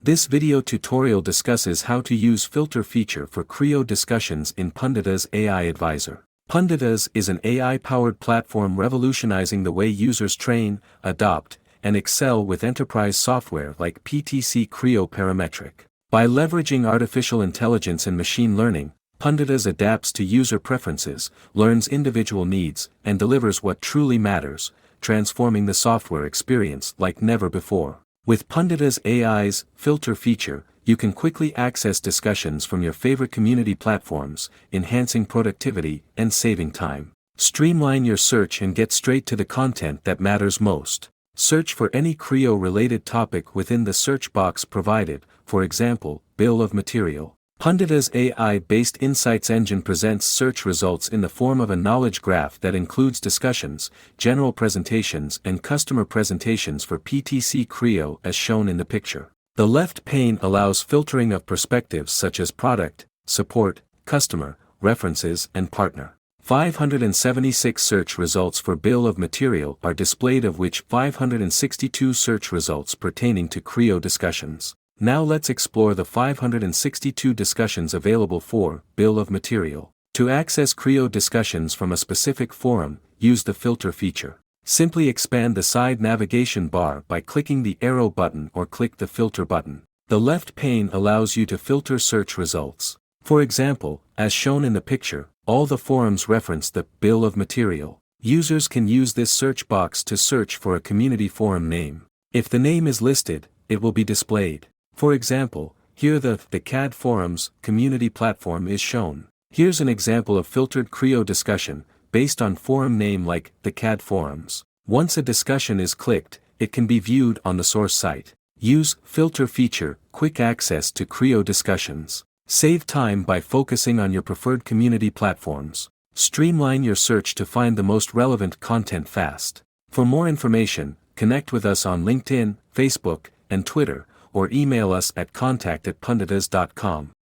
This video tutorial discusses how to use filter feature for Creo Discussions in Punditas AI Advisor. Punditas is an AI-powered platform revolutionizing the way users train, adopt, and excel with enterprise software like PTC Creo Parametric. By leveraging artificial intelligence and machine learning, Punditas adapts to user preferences, learns individual needs, and delivers what truly matters, transforming the software experience like never before. With Punditas AI's filter feature, you can quickly access discussions from your favorite community platforms, enhancing productivity and saving time. Streamline your search and get straight to the content that matters most. Search for any Creo-related topic within the search box provided, for example, bill of material. Punditas AI-based insights engine presents search results in the form of a knowledge graph that includes discussions, general presentations and customer presentations for PTC Creo as shown in the picture. The left pane allows filtering of perspectives such as product, support, customer, references and partner. 576 search results for bill of material are displayed, of which 562 search results pertaining to Creo Discussions. Now let's explore the 562 discussions available for bill of material. To access Creo Discussions from a specific forum, use the filter feature. Simply expand the side navigation bar by clicking the arrow button or click the filter button. The left pane allows you to filter search results. For example, as shown in the picture, all the forums reference the bill of material. Users can use this search box to search for a community forum name. If the name is listed, it will be displayed. For example, here the CAD Forums community platform is shown. Here's an example of filtered Creo discussion, based on forum name like the CAD Forums. Once a discussion is clicked, it can be viewed on the source site. Use filter feature, quick access to Creo Discussions. Save time by focusing on your preferred community platforms. Streamline your search to find the most relevant content fast. For more information, connect with us on LinkedIn, Facebook, and Twitter, or email us at contact@punditas.com.